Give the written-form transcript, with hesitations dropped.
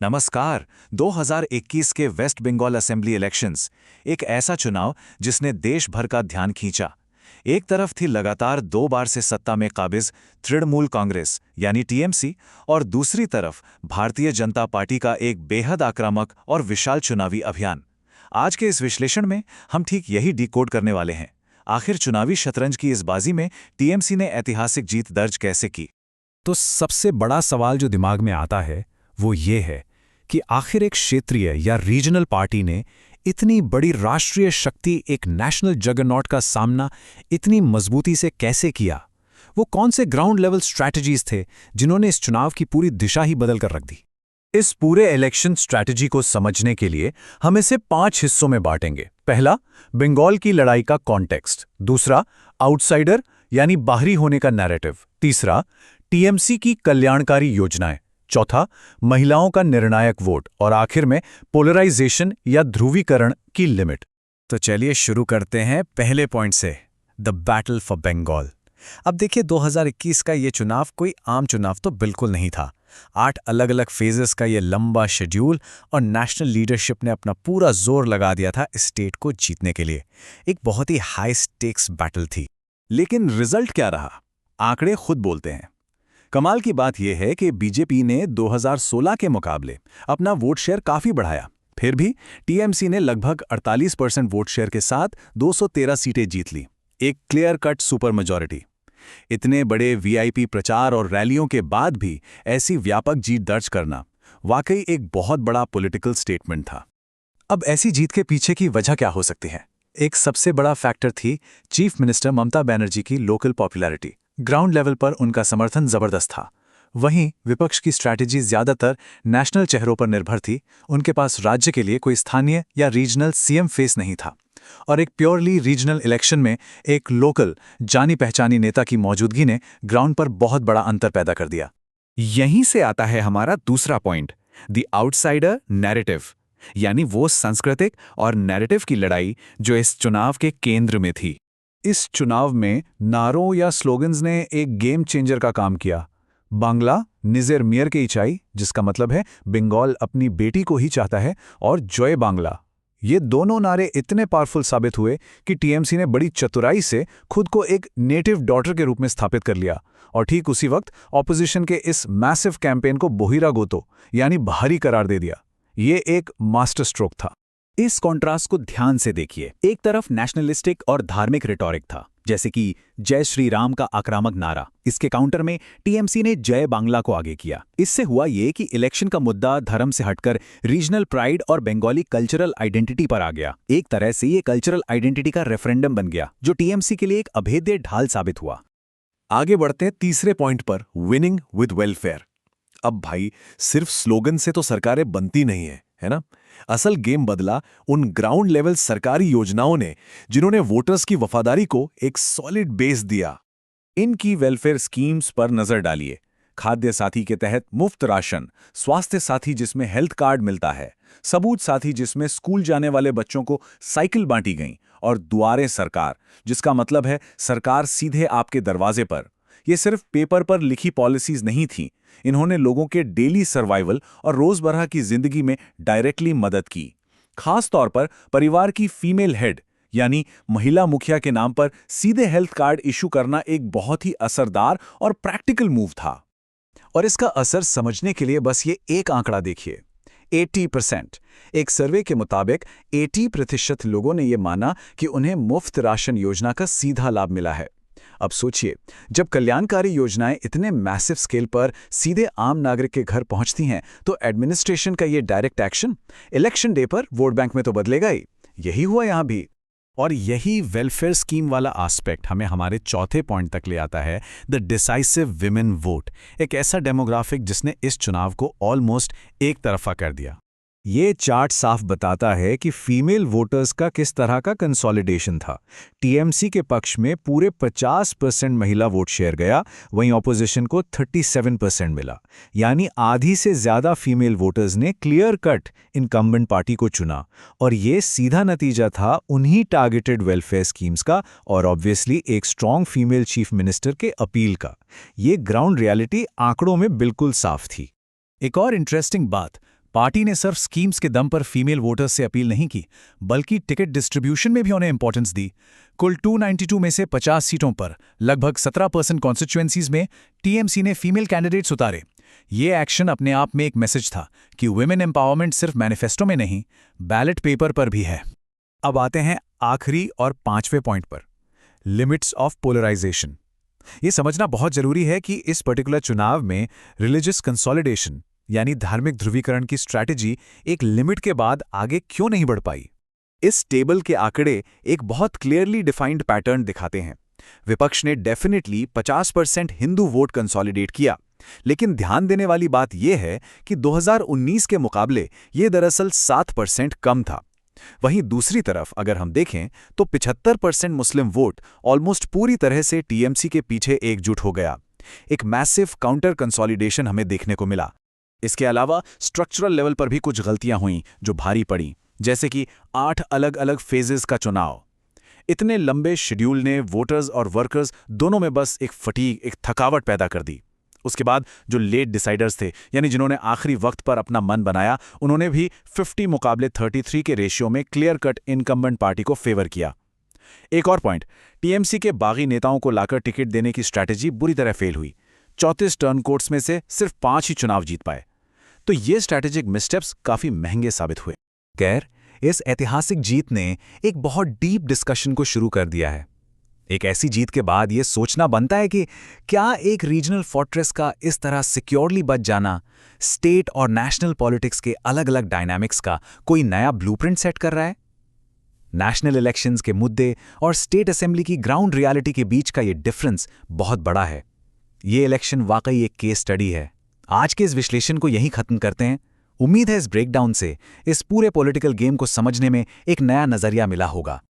नमस्कार। 2021 के waste Bengal assembly elections एक ऐसा चुनाव जिसने देश भर का ध्यान खींचा। एक तरफ थी लगातार 2 बार से सत्ता में काबिज तृणमूल कांग्रेस यानी टीएमसी, और दूसरी तरफ भारतीय जनता पार्टी का एक बेहद आक्रामक और विशाल चुनावी अभियान। आज के इस विश्लेषण में हम ठीक यही डिकोड करने वाले हैं। आखिर चुनावी शतरंज की इस बाजी में टीएमसी ने ऐतिहासिक जीत दर्ज कैसे की। तो सबसे बड़ा सवाल जो दिमाग में आता है वो ये है कि आखिर एक क्षेत्रीय या रीजनल पार्टी ने इतनी बड़ी राष्ट्रीय शक्ति, एक नेशनल जगरनॉट का सामना इतनी मजबूती से कैसे किया। वो कौन से ग्राउंड लेवल स्ट्रैटेजीज थे जिन्होंने इस चुनाव की पूरी दिशा ही बदल कर रख दी। इस पूरे इलेक्शन स्ट्रैटेजी को समझने के लिए हम इसे 5 हिस्सों में बांटेंगे। पहला, बंगाल की लड़ाई का कॉन्टेक्स्ट। दूसरा, आउटसाइडर यानी बाहरी होने का नैरेटिव। तीसरा, टीएमसी की कल्याणकारी योजनाएं। चौथा, महिलाओं का निर्णायक वोट। और आखिर में पोलराइजेशन या ध्रुवीकरण की लिमिट। तो चलिए शुरू करते हैं पहले पॉइंट से, द बैटल फॉर बंगाल। अब देखिए, 2021 का ये चुनाव कोई आम चुनाव तो बिल्कुल नहीं था। 8 अलग अलग फेजेस का ये लंबा शेड्यूल, और नेशनल लीडरशिप ने अपना पूरा जोर लगा दिया था इस स्टेट को जीतने के लिए। एक बहुत ही हाई स्टेक्स बैटल थी। लेकिन रिजल्ट क्या रहा, आंकड़े खुद बोलते हैं। कमाल की बात यह है कि बीजेपी ने 2016 के मुकाबले अपना वोट शेयर काफी बढ़ाया। फिर भी टीएमसी ने लगभग 48% वोट शेयर के साथ 213 सीटें जीत ली, एक क्लियर कट सुपर मेजॉरिटी। इतने बड़े वीआईपी प्रचार और रैलियों के बाद भी ऐसी व्यापक जीत दर्ज करना वाकई एक बहुत बड़ा पॉलिटिकल स्टेटमेंट था। अब ऐसी जीत के पीछे की वजह क्या हो सकती है? एक सबसे बड़ा फैक्टर थी चीफ मिनिस्टर ममता बनर्जी की लोकल पॉपुलैरिटी। ग्राउंड लेवल पर उनका समर्थन जबरदस्त था। वहीं विपक्ष की स्ट्रैटेजी ज्यादातर नेशनल चेहरों पर निर्भर थी। उनके पास राज्य के लिए कोई स्थानीय या रीजनल सीएम फेस नहीं था, और एक प्योरली रीजनल इलेक्शन में एक लोकल जानी पहचानी नेता की मौजूदगी ने ग्राउंड पर बहुत बड़ा अंतर पैदा कर दिया। यहीं से आता है हमारा दूसरा पॉइंट, द आउटसाइडर नैरेटिव, यानी वो सांस्कृतिक और नैरेटिव की लड़ाई जो इस चुनाव के केंद्र में थी। इस चुनाव में नारों या स्लोगन्स ने एक गेम चेंजर का काम किया। बांग्ला निजेर मियर के इचाई, जिसका मतलब है बंगाल अपनी बेटी को ही चाहता है, और जय बांग्ला, ये दोनों नारे इतने पावरफुल साबित हुए कि टीएमसी ने बड़ी चतुराई से खुद को एक नेटिव डॉटर के रूप में स्थापित कर लिया। और ठीक उसी वक्त ऑपोजिशन के इस मैसिव कैंपेन को बोहिरागोतो यानी बाहरी करार दे दिया। ये एक मास्टर स्ट्रोक था। इस कॉन्ट्रास्ट को ध्यान से देखिए। एक तरफ नेशनलिस्टिक और धार्मिक रिटॉरिक था, जैसे कि जय श्री राम का आक्रामक नारा। इसके काउंटर में टीएमसी ने जय बांग्ला को आगे किया। इससे हुआ ये कि इलेक्शन का मुद्दा धर्म से हटकर रीजनल प्राइड और बंगाली कल्चरल आइडेंटिटी पर आ गया। एक तरह से ये कल्चरल आइडेंटिटी का रेफरेंडम बन गया, जो टीएमसी के लिए एक अभेद्य ढाल साबित हुआ। आगे बढ़ते हैं तीसरे पॉइंट पर, विनिंग विद वेलफेयर। अब भाई, सिर्फ स्लोगन से तो सरकारें बनती नहीं है ना। असल गेम बदला उन ग्राउंड लेवल सरकारी योजनाओं ने, जिन्होंने वोटर्स की वफादारी को एक सॉलिड बेस दिया। इनकी वेलफेयर स्कीम्स पर नजर डालिए। खाद्य साथी के तहत मुफ्त राशन, स्वास्थ्य साथी जिसमें हेल्थ कार्ड मिलता है, सबूत साथी जिसमें स्कूल जाने वाले बच्चों को साइकिल बांटी गई, और दुआरे सरकार, जिसका मतलब है सरकार सीधे आपके दरवाजे पर। ये सिर्फ पेपर पर लिखी पॉलिसीज नहीं थीं, इन्होंने लोगों के डेली सर्वाइवल और रोजमर्रा की जिंदगी में डायरेक्टली मदद की। खास तौर पर परिवार की फीमेल हेड यानी महिला मुखिया के नाम पर सीधे हेल्थ कार्ड इशू करना एक बहुत ही असरदार और प्रैक्टिकल मूव था। और इसका असर समझने के लिए बस ये एक आंकड़ा देखिए, 80%। एक सर्वे के मुताबिक 80% लोगों ने यह माना कि उन्हें मुफ्त राशन योजना का सीधा लाभ मिला है। अब सोचिए, जब कल्याणकारी योजनाएं इतने मैसिव स्केल पर सीधे आम नागरिक के घर पहुंचती हैं, तो एडमिनिस्ट्रेशन का ये डायरेक्ट एक्शन इलेक्शन डे पर वोट बैंक में तो बदलेगा ही। यही हुआ यहां भी। और यही वेलफेयर स्कीम वाला एस्पेक्ट हमें हमारे चौथे पॉइंट तक ले आता है, द डिसाइसिव विमेन वोट। एक ऐसा डेमोग्राफिक जिसने इस चुनाव को ऑलमोस्ट एक तरफा कर दिया। ये चार्ट साफ बताता है कि फीमेल वोटर्स का किस तरह का कंसोलिडेशन था। टीएमसी के पक्ष में पूरे 50% महिला वोट शेयर गया, वहीं ऑपोजिशन को 37% मिला। यानी आधी से ज्यादा फीमेल वोटर्स ने क्लियर कट इनकम्बेंट पार्टी को चुना, और ये सीधा नतीजा था उन्हीं टारगेटेड वेलफेयर स्कीम्स का, और ऑब्वियसली एक स्ट्रॉन्ग फीमेल चीफ मिनिस्टर के अपील का। ये ग्राउंड रियलिटी आंकड़ों में बिल्कुल साफ थी। एक और इंटरेस्टिंग बात, पार्टी ने सिर्फ स्कीम्स के दम पर फीमेल वोटर्स से अपील नहीं की, बल्कि टिकट डिस्ट्रीब्यूशन में भी उन्हें इंपॉर्टेंस दी। कुल 292 में से 50 सीटों पर लगभग 17% कॉन्स्टिट्यूएंसीज में टीएमसी ने फीमेल कैंडिडेट्स उतारे। ये एक्शन अपने आप में एक मैसेज था कि वुमेन एम्पावरमेंट सिर्फ मैनिफेस्टो में नहीं, बैलेट पेपर पर भी है। अब आते हैं आखिरी और 5वें पॉइंट पर, लिमिट्स ऑफ पोलराइजेशन। ये समझना बहुत जरूरी है कि इस पर्टिकुलर चुनाव में रिलीजियस कंसोलिडेशन यानी धार्मिक ध्रुवीकरण की स्ट्रैटेजी एक लिमिट के बाद आगे क्यों नहीं बढ़ पाई। इस टेबल के आंकड़े एक बहुत क्लियरली डिफाइंड पैटर्न दिखाते हैं। विपक्ष ने डेफिनेटली 50% हिंदू वोट कंसोलिडेट किया, लेकिन ध्यान देने वाली बात यह है कि 2019 के मुकाबले ये दरअसल 7% कम था। वहीं दूसरी तरफ अगर हम देखें तो 75% मुस्लिम वोट ऑलमोस्ट पूरी तरह से टीएमसी के पीछे एकजुट हो गया। एक मैसिव काउंटर कंसोलिडेशन हमें देखने को मिला। इसके अलावा स्ट्रक्चरल लेवल पर भी कुछ गलतियां हुईं जो भारी पड़ी, जैसे कि 8 अलग अलग फेजेस का चुनाव। इतने लंबे शेड्यूल ने वोटर्स और वर्कर्स दोनों में बस एक फटीग, एक थकावट पैदा कर दी। उसके बाद जो लेट डिसाइडर्स थे, यानी जिन्होंने आखिरी वक्त पर अपना मन बनाया, उन्होंने भी 50 मुकाबले 33 के रेशियो में क्लियर कट इनकम्बेंट पार्टी को फेवर किया। एक और पॉइंट, टीएमसी के बागी नेताओं को लाकर टिकट देने की स्ट्रैटेजी बुरी तरह फेल हुई। 34 टर्न कोर्ट्स में से सिर्फ 5 ही चुनाव जीत पाए। तो ये स्ट्रैटेजिक मिसस्टेप्स काफी महंगे साबित हुए। खैर, इस ऐतिहासिक जीत ने एक बहुत डीप डिस्कशन को शुरू कर दिया है। एक ऐसी जीत के बाद ये सोचना बनता है कि क्या एक रीजनल फोर्ट्रेस का इस तरह सिक्योरली बच जाना स्टेट और नेशनल पॉलिटिक्स के अलग अलग डायनामिक्स का कोई नया ब्लूप्रिंट सेट कर रहा है। नेशनल इलेक्शंस के मुद्दे और स्टेट असेंबली की ग्राउंड रियलिटी के बीच का ये डिफरेंस बहुत बड़ा है। ये इलेक्शन वाकई एक केस स्टडी है। आज के इस विश्लेषण को यहीं खत्म करते हैं। उम्मीद है इस ब्रेकडाउन से इस पूरे पॉलिटिकल गेम को समझने में एक नया नजरिया मिला होगा।